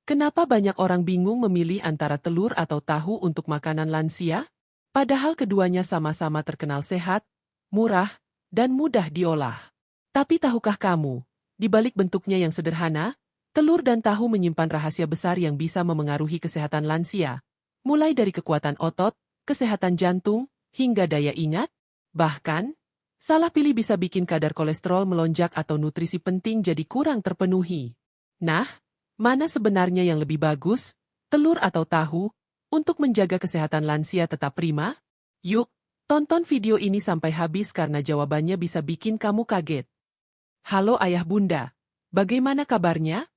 Kenapa banyak orang bingung memilih antara telur atau tahu untuk makanan lansia? Padahal keduanya sama-sama terkenal sehat, murah, dan mudah diolah. Tapi tahukah kamu, di balik bentuknya yang sederhana, telur dan tahu menyimpan rahasia besar yang bisa memengaruhi kesehatan lansia, mulai dari kekuatan otot, kesehatan jantung, hingga daya ingat? Bahkan, salah pilih bisa bikin kadar kolesterol melonjak atau nutrisi penting jadi kurang terpenuhi. Nah, mana sebenarnya yang lebih bagus, telur atau tahu, untuk menjaga kesehatan lansia tetap prima? Yuk, tonton video ini sampai habis karena jawabannya bisa bikin kamu kaget. Halo ayah bunda, bagaimana kabarnya?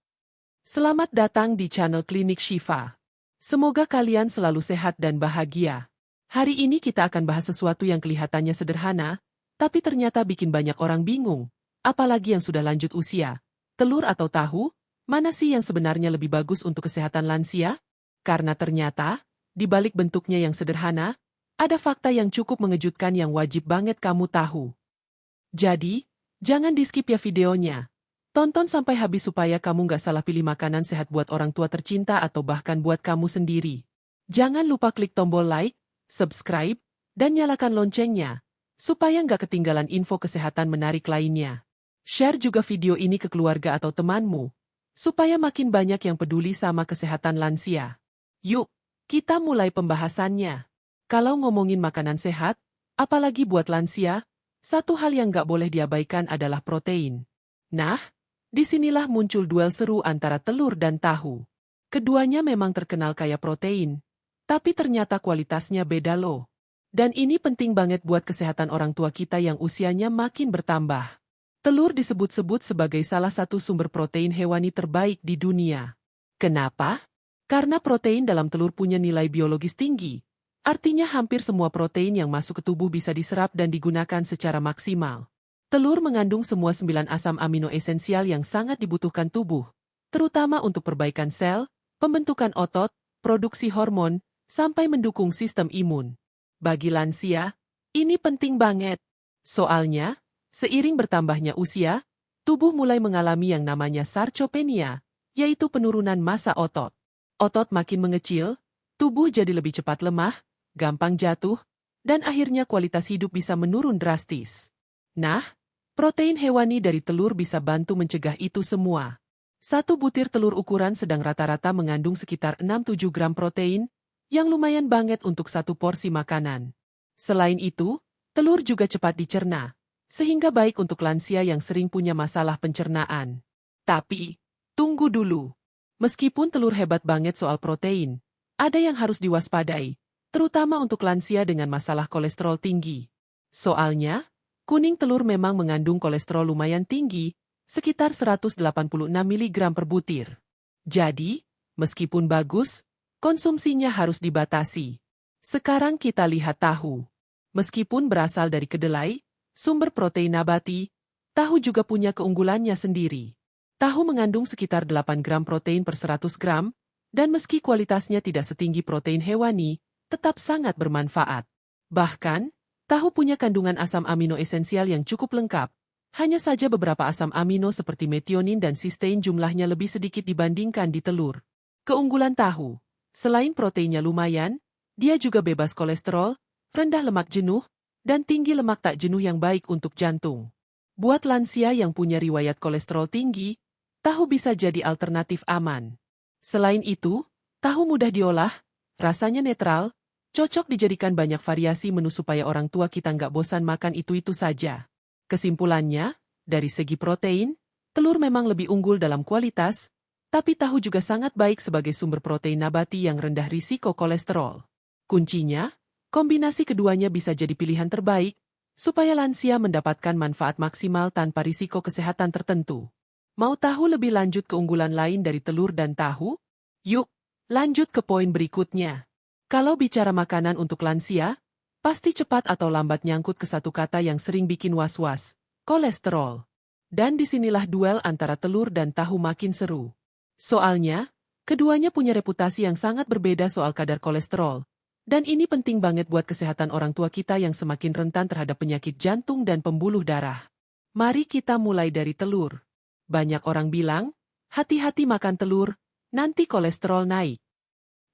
Selamat datang di channel Klinik Shifa. Semoga kalian selalu sehat dan bahagia. Hari ini kita akan bahas sesuatu yang kelihatannya sederhana, tapi ternyata bikin banyak orang bingung, apalagi yang sudah lanjut usia. Telur atau tahu? Mana sih yang sebenarnya lebih bagus untuk kesehatan lansia? Karena ternyata, di balik bentuknya yang sederhana, ada fakta yang cukup mengejutkan yang wajib banget kamu tahu. Jadi, jangan di-skip ya videonya. Tonton sampai habis supaya kamu nggak salah pilih makanan sehat buat orang tua tercinta atau bahkan buat kamu sendiri. Jangan lupa klik tombol like, subscribe, dan nyalakan loncengnya, supaya nggak ketinggalan info kesehatan menarik lainnya. Share juga video ini ke keluarga atau temanmu, supaya makin banyak yang peduli sama kesehatan lansia. Yuk, kita mulai pembahasannya. Kalau ngomongin makanan sehat, apalagi buat lansia, satu hal yang nggak boleh diabaikan adalah protein. Nah, disinilah muncul duel seru antara telur dan tahu. Keduanya memang terkenal kaya protein, tapi ternyata kualitasnya beda loh. Dan ini penting banget buat kesehatan orang tua kita yang usianya makin bertambah. Telur disebut-sebut sebagai salah satu sumber protein hewani terbaik di dunia. Kenapa? Karena protein dalam telur punya nilai biologis tinggi. Artinya hampir semua protein yang masuk ke tubuh bisa diserap dan digunakan secara maksimal. Telur mengandung semua 9 asam amino esensial yang sangat dibutuhkan tubuh, terutama untuk perbaikan sel, pembentukan otot, produksi hormon, sampai mendukung sistem imun. Bagi lansia, ini penting banget. Soalnya, seiring bertambahnya usia, tubuh mulai mengalami yang namanya sarcopenia, yaitu penurunan massa otot. Otot makin mengecil, tubuh jadi lebih cepat lemah, gampang jatuh, dan akhirnya kualitas hidup bisa menurun drastis. Nah, protein hewani dari telur bisa bantu mencegah itu semua. Satu butir telur ukuran sedang rata-rata mengandung sekitar 6-7 gram protein, yang lumayan banget untuk satu porsi makanan. Selain itu, telur juga cepat dicerna, sehingga baik untuk lansia yang sering punya masalah pencernaan. Tapi, tunggu dulu. Meskipun telur hebat banget soal protein, ada yang harus diwaspadai, terutama untuk lansia dengan masalah kolesterol tinggi. Soalnya, kuning telur memang mengandung kolesterol lumayan tinggi, sekitar 186 mg per butir. Jadi, meskipun bagus, konsumsinya harus dibatasi. Sekarang kita lihat tahu. Meskipun berasal dari kedelai, sumber protein nabati, tahu juga punya keunggulannya sendiri. Tahu mengandung sekitar 8 gram protein per 100 gram, dan meski kualitasnya tidak setinggi protein hewani, tetap sangat bermanfaat. Bahkan, tahu punya kandungan asam amino esensial yang cukup lengkap. Hanya saja beberapa asam amino seperti metionin dan sistein jumlahnya lebih sedikit dibandingkan di telur. Keunggulan tahu, selain proteinnya lumayan, dia juga bebas kolesterol, rendah lemak jenuh, dan tinggi lemak tak jenuh yang baik untuk jantung. Buat lansia yang punya riwayat kolesterol tinggi, tahu bisa jadi alternatif aman. Selain itu, tahu mudah diolah, rasanya netral, cocok dijadikan banyak variasi menu supaya orang tua kita nggak bosan makan itu-itu saja. Kesimpulannya, dari segi protein, telur memang lebih unggul dalam kualitas, tapi tahu juga sangat baik sebagai sumber protein nabati yang rendah risiko kolesterol. Kuncinya, kombinasi keduanya bisa jadi pilihan terbaik, supaya lansia mendapatkan manfaat maksimal tanpa risiko kesehatan tertentu. Mau tahu lebih lanjut keunggulan lain dari telur dan tahu? Yuk, lanjut ke poin berikutnya. Kalau bicara makanan untuk lansia, pasti cepat atau lambat nyangkut ke satu kata yang sering bikin was-was, kolesterol. Dan disinilah duel antara telur dan tahu makin seru. Soalnya, keduanya punya reputasi yang sangat berbeda soal kadar kolesterol. Dan ini penting banget buat kesehatan orang tua kita yang semakin rentan terhadap penyakit jantung dan pembuluh darah. Mari kita mulai dari telur. Banyak orang bilang, hati-hati makan telur, nanti kolesterol naik.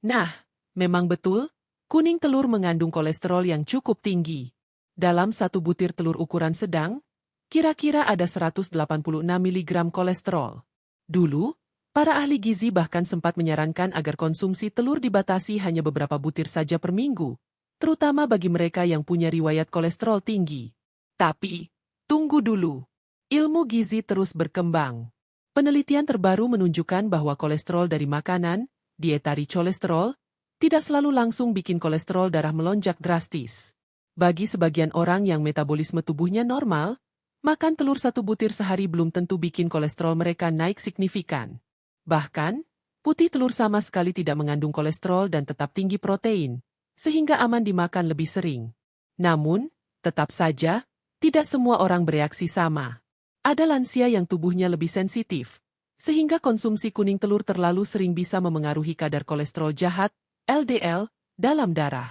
Nah, memang betul, kuning telur mengandung kolesterol yang cukup tinggi. Dalam satu butir telur ukuran sedang, kira-kira ada 186 mg kolesterol. Dulu, para ahli gizi bahkan sempat menyarankan agar konsumsi telur dibatasi hanya beberapa butir saja per minggu, terutama bagi mereka yang punya riwayat kolesterol tinggi. Tapi, tunggu dulu. Ilmu gizi terus berkembang. Penelitian terbaru menunjukkan bahwa kolesterol dari makanan, dietary kolesterol, tidak selalu langsung bikin kolesterol darah melonjak drastis. Bagi sebagian orang yang metabolisme tubuhnya normal, makan telur satu butir sehari belum tentu bikin kolesterol mereka naik signifikan. Bahkan, putih telur sama sekali tidak mengandung kolesterol dan tetap tinggi protein, sehingga aman dimakan lebih sering. Namun, tetap saja, tidak semua orang bereaksi sama. Ada lansia yang tubuhnya lebih sensitif, sehingga konsumsi kuning telur terlalu sering bisa memengaruhi kadar kolesterol jahat, LDL, dalam darah.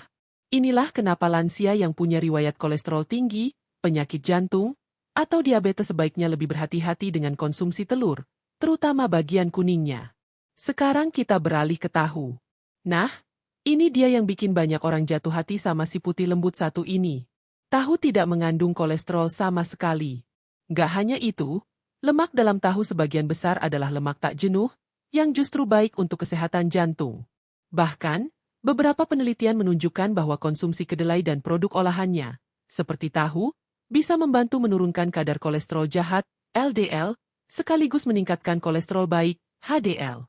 Inilah kenapa lansia yang punya riwayat kolesterol tinggi, penyakit jantung, atau diabetes sebaiknya lebih berhati-hati dengan konsumsi telur, terutama bagian kuningnya. Sekarang kita beralih ke tahu. Nah, ini dia yang bikin banyak orang jatuh hati sama si putih lembut satu ini. Tahu tidak mengandung kolesterol sama sekali. Gak hanya itu, lemak dalam tahu sebagian besar adalah lemak tak jenuh, yang justru baik untuk kesehatan jantung. Bahkan, beberapa penelitian menunjukkan bahwa konsumsi kedelai dan produk olahannya, seperti tahu, bisa membantu menurunkan kadar kolesterol jahat, LDL, sekaligus meningkatkan kolesterol baik, HDL.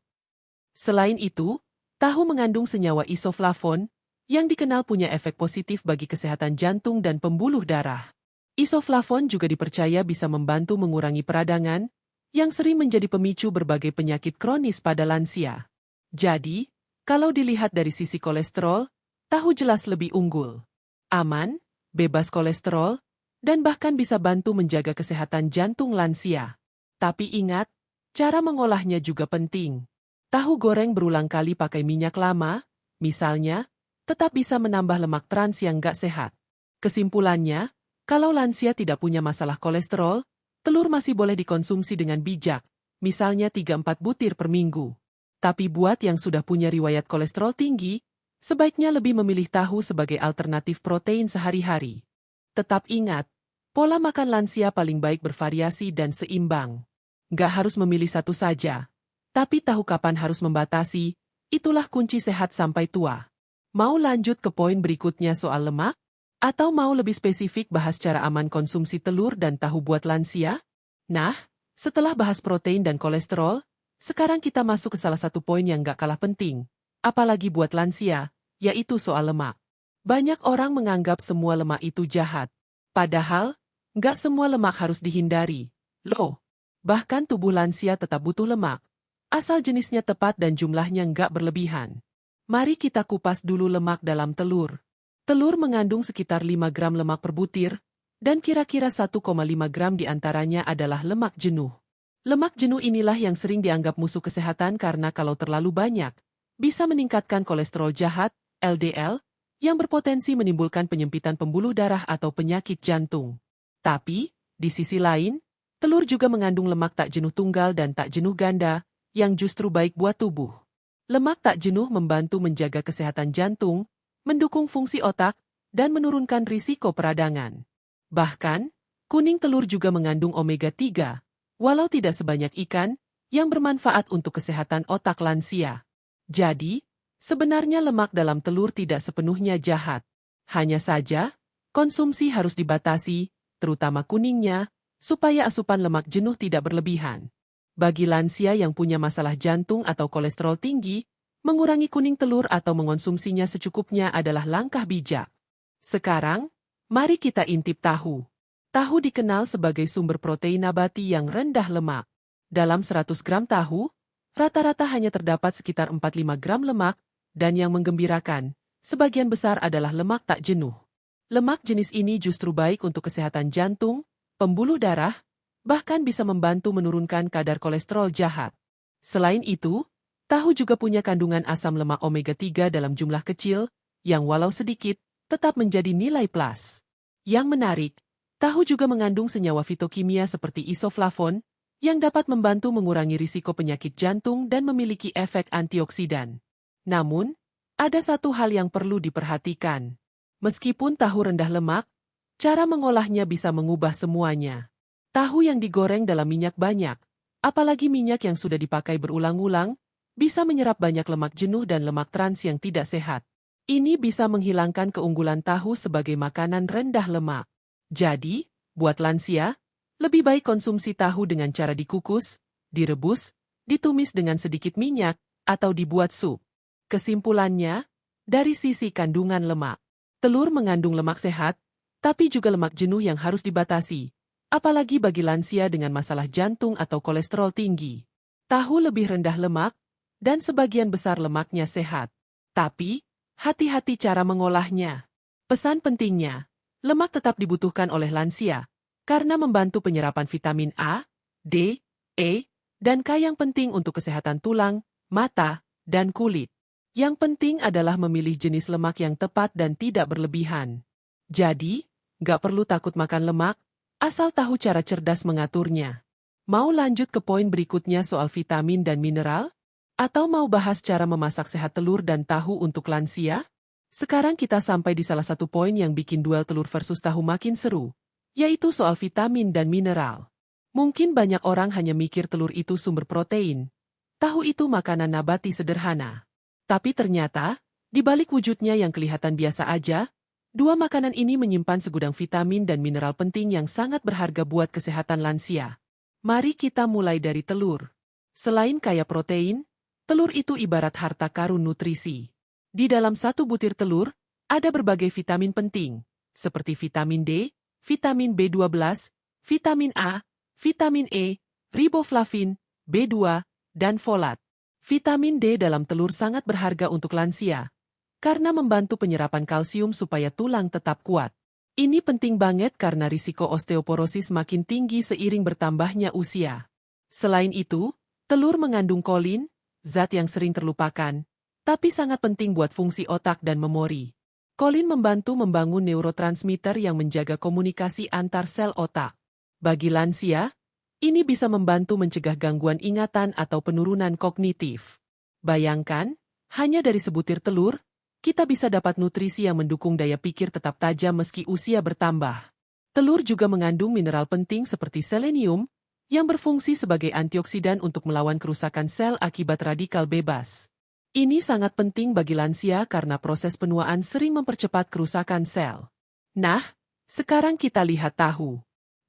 Selain itu, tahu mengandung senyawa isoflavon, yang dikenal punya efek positif bagi kesehatan jantung dan pembuluh darah. Isoflavon juga dipercaya bisa membantu mengurangi peradangan, yang sering menjadi pemicu berbagai penyakit kronis pada lansia. Jadi, kalau dilihat dari sisi kolesterol, tahu jelas lebih unggul. Aman, bebas kolesterol, dan bahkan bisa bantu menjaga kesehatan jantung lansia. Tapi ingat, cara mengolahnya juga penting. Tahu goreng berulang kali pakai minyak lama, misalnya, tetap bisa menambah lemak trans yang gak sehat. Kesimpulannya, kalau lansia tidak punya masalah kolesterol, telur masih boleh dikonsumsi dengan bijak, misalnya 3-4 butir per minggu. Tapi buat yang sudah punya riwayat kolesterol tinggi, sebaiknya lebih memilih tahu sebagai alternatif protein sehari-hari. Tetap ingat, pola makan lansia paling baik bervariasi dan seimbang. Gak harus memilih satu saja. Tapi tahu kapan harus membatasi, itulah kunci sehat sampai tua. Mau lanjut ke poin berikutnya soal lemak? Atau mau lebih spesifik bahas cara aman konsumsi telur dan tahu buat lansia? Nah, setelah bahas protein dan kolesterol, sekarang kita masuk ke salah satu poin yang gak kalah penting, apalagi buat lansia, yaitu soal lemak. Banyak orang menganggap semua lemak itu jahat. Padahal, gak semua lemak harus dihindari. Loh, bahkan tubuh lansia tetap butuh lemak, asal jenisnya tepat dan jumlahnya gak berlebihan. Mari kita kupas dulu lemak dalam telur. Telur mengandung sekitar 5 gram lemak per butir, dan kira-kira 1,5 gram diantaranya adalah lemak jenuh. Lemak jenuh inilah yang sering dianggap musuh kesehatan karena kalau terlalu banyak, bisa meningkatkan kolesterol jahat, LDL, yang berpotensi menimbulkan penyempitan pembuluh darah atau penyakit jantung. Tapi, di sisi lain, telur juga mengandung lemak tak jenuh tunggal dan tak jenuh ganda, yang justru baik buat tubuh. Lemak tak jenuh membantu menjaga kesehatan jantung, mendukung fungsi otak, dan menurunkan risiko peradangan. Bahkan, kuning telur juga mengandung omega-3, walau tidak sebanyak ikan, yang bermanfaat untuk kesehatan otak lansia. Jadi, sebenarnya lemak dalam telur tidak sepenuhnya jahat. Hanya saja, konsumsi harus dibatasi, terutama kuningnya, supaya asupan lemak jenuh tidak berlebihan. Bagi lansia yang punya masalah jantung atau kolesterol tinggi, mengurangi kuning telur atau mengonsumsinya secukupnya adalah langkah bijak. Sekarang, mari kita intip tahu. Tahu dikenal sebagai sumber protein nabati yang rendah lemak. Dalam 100 gram tahu, rata-rata hanya terdapat sekitar 4-5 gram lemak, dan yang menggembirakan, sebagian besar adalah lemak tak jenuh. Lemak jenis ini justru baik untuk kesehatan jantung, pembuluh darah, bahkan bisa membantu menurunkan kadar kolesterol jahat. Selain itu, tahu juga punya kandungan asam lemak omega-3 dalam jumlah kecil, yang walau sedikit, tetap menjadi nilai plus. Yang menarik, tahu juga mengandung senyawa fitokimia seperti isoflavon, yang dapat membantu mengurangi risiko penyakit jantung dan memiliki efek antioksidan. Namun, ada satu hal yang perlu diperhatikan. Meskipun tahu rendah lemak, cara mengolahnya bisa mengubah semuanya. Tahu yang digoreng dalam minyak banyak, apalagi minyak yang sudah dipakai berulang-ulang, bisa menyerap banyak lemak jenuh dan lemak trans yang tidak sehat. Ini bisa menghilangkan keunggulan tahu sebagai makanan rendah lemak. Jadi, buat lansia, lebih baik konsumsi tahu dengan cara dikukus, direbus, ditumis dengan sedikit minyak, atau dibuat sup. Kesimpulannya, dari sisi kandungan lemak, telur mengandung lemak sehat, tapi juga lemak jenuh yang harus dibatasi, apalagi bagi lansia dengan masalah jantung atau kolesterol tinggi. Tahu lebih rendah lemak, dan sebagian besar lemaknya sehat. Tapi, hati-hati cara mengolahnya. Pesan pentingnya, lemak tetap dibutuhkan oleh lansia, karena membantu penyerapan vitamin A, D, E, dan K yang penting untuk kesehatan tulang, mata, dan kulit. Yang penting adalah memilih jenis lemak yang tepat dan tidak berlebihan. Jadi, nggak perlu takut makan lemak, asal tahu cara cerdas mengaturnya. Mau lanjut ke poin berikutnya soal vitamin dan mineral? Atau mau bahas cara memasak sehat telur dan tahu untuk lansia? Sekarang kita sampai di salah satu poin yang bikin duel telur versus tahu makin seru, yaitu soal vitamin dan mineral. Mungkin banyak orang hanya mikir telur itu sumber protein, tahu itu makanan nabati sederhana. Tapi ternyata, di balik wujudnya yang kelihatan biasa aja, dua makanan ini menyimpan segudang vitamin dan mineral penting yang sangat berharga buat kesehatan lansia. Mari kita mulai dari telur. Selain kaya protein, telur itu ibarat harta karun nutrisi. Di dalam satu butir telur, ada berbagai vitamin penting, seperti vitamin D, vitamin B12, vitamin A, vitamin E, riboflavin, B2, dan folat. Vitamin D dalam telur sangat berharga untuk lansia, karena membantu penyerapan kalsium supaya tulang tetap kuat. Ini penting banget karena risiko osteoporosis makin tinggi seiring bertambahnya usia. Selain itu, telur mengandung kolin, zat yang sering terlupakan, tapi sangat penting buat fungsi otak dan memori. Kolin membantu membangun neurotransmitter yang menjaga komunikasi antar sel otak. Bagi lansia, ini bisa membantu mencegah gangguan ingatan atau penurunan kognitif. Bayangkan, hanya dari sebutir telur, kita bisa dapat nutrisi yang mendukung daya pikir tetap tajam meski usia bertambah. Telur juga mengandung mineral penting seperti selenium, yang berfungsi sebagai antioksidan untuk melawan kerusakan sel akibat radikal bebas. Ini sangat penting bagi lansia karena proses penuaan sering mempercepat kerusakan sel. Nah, sekarang kita lihat tahu.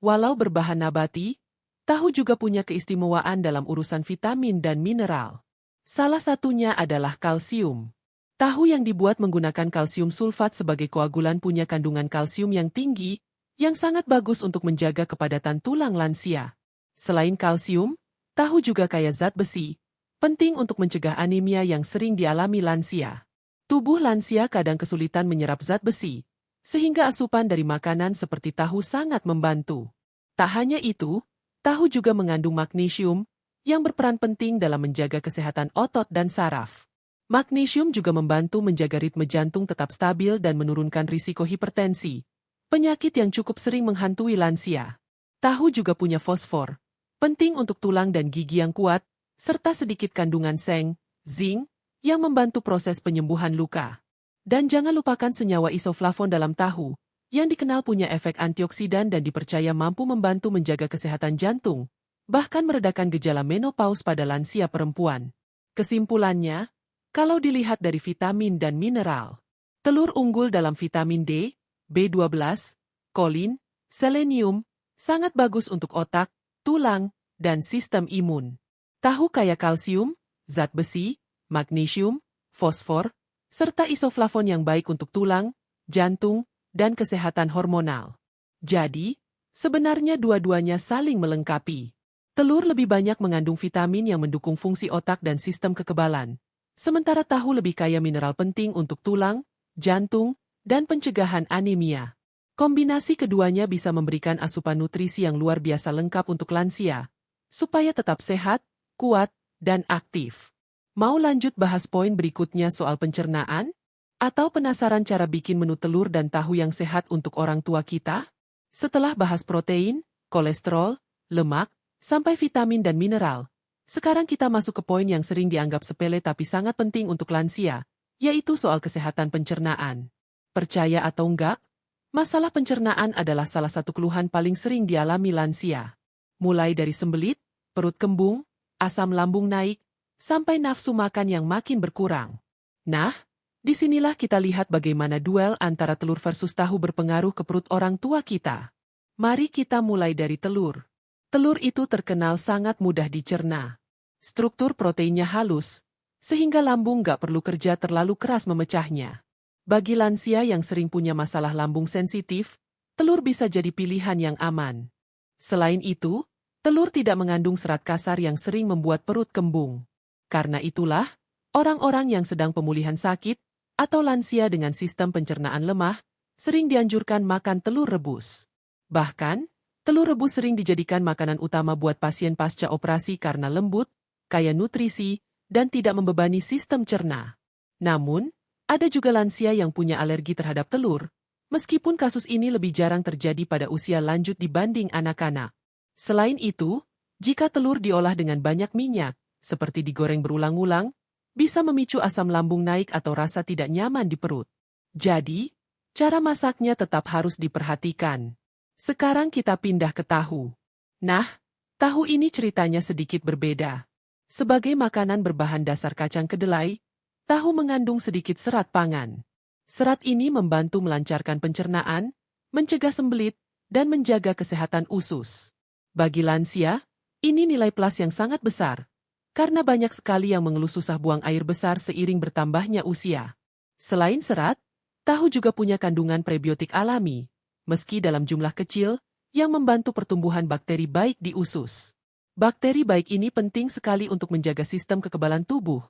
Walau berbahan nabati, tahu juga punya keistimewaan dalam urusan vitamin dan mineral. Salah satunya adalah kalsium. Tahu yang dibuat menggunakan kalsium sulfat sebagai koagulan punya kandungan kalsium yang tinggi, yang sangat bagus untuk menjaga kepadatan tulang lansia. Selain kalsium, tahu juga kaya zat besi, penting untuk mencegah anemia yang sering dialami lansia. Tubuh lansia kadang kesulitan menyerap zat besi, sehingga asupan dari makanan seperti tahu sangat membantu. Tak hanya itu, tahu juga mengandung magnesium, yang berperan penting dalam menjaga kesehatan otot dan saraf. Magnesium juga membantu menjaga ritme jantung tetap stabil dan menurunkan risiko hipertensi, penyakit yang cukup sering menghantui lansia. Tahu juga punya fosfor, penting untuk tulang dan gigi yang kuat, serta sedikit kandungan seng, zinc, yang membantu proses penyembuhan luka. Dan jangan lupakan senyawa isoflavon dalam tahu, yang dikenal punya efek antioksidan dan dipercaya mampu membantu menjaga kesehatan jantung, bahkan meredakan gejala menopause pada lansia perempuan. Kesimpulannya, kalau dilihat dari vitamin dan mineral, telur unggul dalam vitamin D, B12, kolin, selenium, sangat bagus untuk otak, tulang, dan sistem imun. Tahu kaya kalsium, zat besi, magnesium, fosfor, serta isoflavon yang baik untuk tulang, jantung, dan kesehatan hormonal. Jadi, sebenarnya dua-duanya saling melengkapi. Telur lebih banyak mengandung vitamin yang mendukung fungsi otak dan sistem kekebalan, sementara tahu lebih kaya mineral penting untuk tulang, jantung, dan pencegahan anemia. Kombinasi keduanya bisa memberikan asupan nutrisi yang luar biasa lengkap untuk lansia, supaya tetap sehat, kuat, dan aktif. Mau lanjut bahas poin berikutnya soal pencernaan? Atau penasaran cara bikin menu telur dan tahu yang sehat untuk orang tua kita? Setelah bahas protein, kolesterol, lemak, sampai vitamin dan mineral. Sekarang kita masuk ke poin yang sering dianggap sepele tapi sangat penting untuk lansia, yaitu soal kesehatan pencernaan. Percaya atau enggak, masalah pencernaan adalah salah satu keluhan paling sering dialami lansia. Mulai dari sembelit, perut kembung, asam lambung naik, sampai nafsu makan yang makin berkurang. Nah, disinilah kita lihat bagaimana duel antara telur versus tahu berpengaruh ke perut orang tua kita. Mari kita mulai dari telur. Telur itu terkenal sangat mudah dicerna. Struktur proteinnya halus, sehingga lambung nggak perlu kerja terlalu keras memecahnya. Bagi lansia yang sering punya masalah lambung sensitif, telur bisa jadi pilihan yang aman. Selain itu, telur tidak mengandung serat kasar yang sering membuat perut kembung. Karena itulah, orang-orang yang sedang pemulihan sakit, atau lansia dengan sistem pencernaan lemah, sering dianjurkan makan telur rebus. Bahkan, telur rebus sering dijadikan makanan utama buat pasien pasca operasi karena lembut, kaya nutrisi, dan tidak membebani sistem cerna. Namun, ada juga lansia yang punya alergi terhadap telur, meskipun kasus ini lebih jarang terjadi pada usia lanjut dibanding anak-anak. Selain itu, jika telur diolah dengan banyak minyak, seperti digoreng berulang-ulang, bisa memicu asam lambung naik atau rasa tidak nyaman di perut. Jadi, cara masaknya tetap harus diperhatikan. Sekarang kita pindah ke tahu. Nah, tahu ini ceritanya sedikit berbeda. Sebagai makanan berbahan dasar kacang kedelai, tahu mengandung sedikit serat pangan. Serat ini membantu melancarkan pencernaan, mencegah sembelit, dan menjaga kesehatan usus. Bagi lansia, ini nilai plus yang sangat besar, karena banyak sekali yang mengeluh susah buang air besar seiring bertambahnya usia. Selain serat, tahu juga punya kandungan prebiotik alami, meski dalam jumlah kecil, yang membantu pertumbuhan bakteri baik di usus. Bakteri baik ini penting sekali untuk menjaga sistem kekebalan tubuh,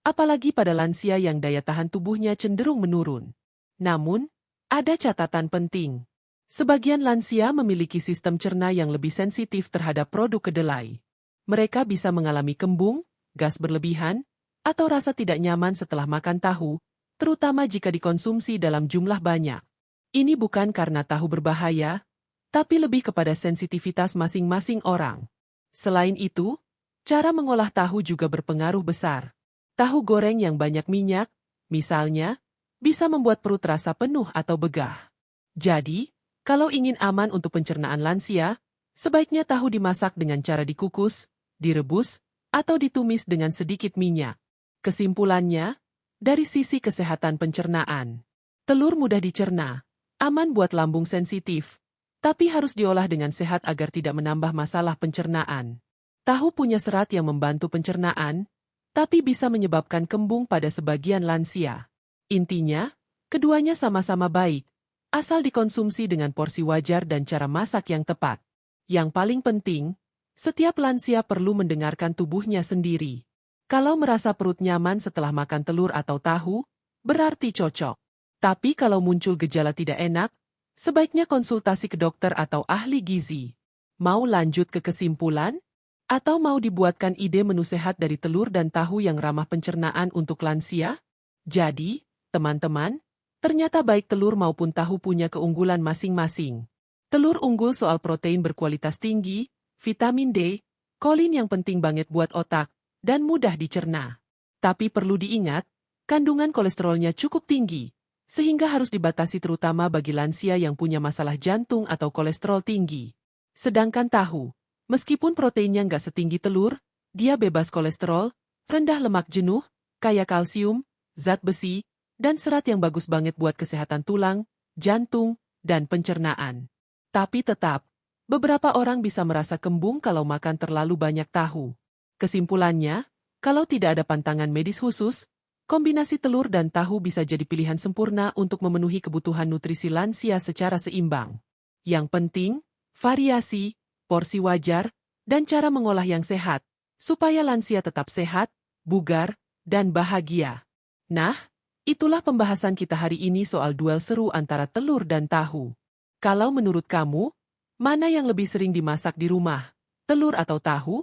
apalagi pada lansia yang daya tahan tubuhnya cenderung menurun. Namun, ada catatan penting. Sebagian lansia memiliki sistem cerna yang lebih sensitif terhadap produk kedelai. Mereka bisa mengalami kembung, gas berlebihan, atau rasa tidak nyaman setelah makan tahu, terutama jika dikonsumsi dalam jumlah banyak. Ini bukan karena tahu berbahaya, tapi lebih kepada sensitivitas masing-masing orang. Selain itu, cara mengolah tahu juga berpengaruh besar. Tahu goreng yang banyak minyak, misalnya, bisa membuat perut rasa penuh atau begah. Jadi, kalau ingin aman untuk pencernaan lansia, sebaiknya tahu dimasak dengan cara dikukus, direbus, atau ditumis dengan sedikit minyak. Kesimpulannya, dari sisi kesehatan pencernaan, telur mudah dicerna, aman buat lambung sensitif, tapi harus diolah dengan sehat agar tidak menambah masalah pencernaan. Tahu punya serat yang membantu pencernaan, tapi bisa menyebabkan kembung pada sebagian lansia. Intinya, keduanya sama-sama baik, asal dikonsumsi dengan porsi wajar dan cara masak yang tepat. Yang paling penting, setiap lansia perlu mendengarkan tubuhnya sendiri. Kalau merasa perut nyaman setelah makan telur atau tahu, berarti cocok. Tapi kalau muncul gejala tidak enak, sebaiknya konsultasi ke dokter atau ahli gizi. Mau lanjut ke kesimpulan? Atau mau dibuatkan ide menu sehat dari telur dan tahu yang ramah pencernaan untuk lansia? Jadi, teman-teman, ternyata baik telur maupun tahu punya keunggulan masing-masing. Telur unggul soal protein berkualitas tinggi, vitamin D, kolin yang penting banget buat otak, dan mudah dicerna. Tapi perlu diingat, kandungan kolesterolnya cukup tinggi, sehingga harus dibatasi terutama bagi lansia yang punya masalah jantung atau kolesterol tinggi. Sedangkan tahu, meskipun proteinnya nggak setinggi telur, dia bebas kolesterol, rendah lemak jenuh, kaya kalsium, zat besi, dan serat yang bagus banget buat kesehatan tulang, jantung, dan pencernaan. Tapi tetap, beberapa orang bisa merasa kembung kalau makan terlalu banyak tahu. Kesimpulannya, kalau tidak ada pantangan medis khusus, kombinasi telur dan tahu bisa jadi pilihan sempurna untuk memenuhi kebutuhan nutrisi lansia secara seimbang. Yang penting, variasi, porsi wajar, dan cara mengolah yang sehat, supaya lansia tetap sehat, bugar, dan bahagia. Nah, itulah pembahasan kita hari ini soal duel seru antara telur dan tahu. Kalau menurut kamu, mana yang lebih sering dimasak di rumah, telur atau tahu?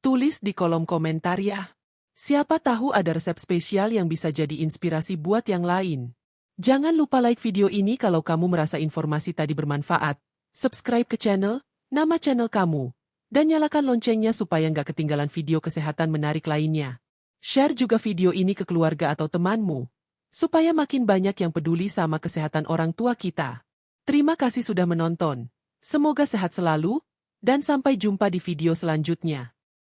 Tulis di kolom komentar ya. Siapa tahu ada resep spesial yang bisa jadi inspirasi buat yang lain. Jangan lupa like video ini kalau kamu merasa informasi tadi bermanfaat. Subscribe ke channel, nama channel kamu, Dan nyalakan loncengnya supaya nggak ketinggalan video kesehatan menarik lainnya. Share juga video ini ke keluarga atau temanmu, supaya makin banyak yang peduli sama kesehatan orang tua kita. Terima kasih sudah menonton. Semoga sehat selalu, dan sampai jumpa di video selanjutnya.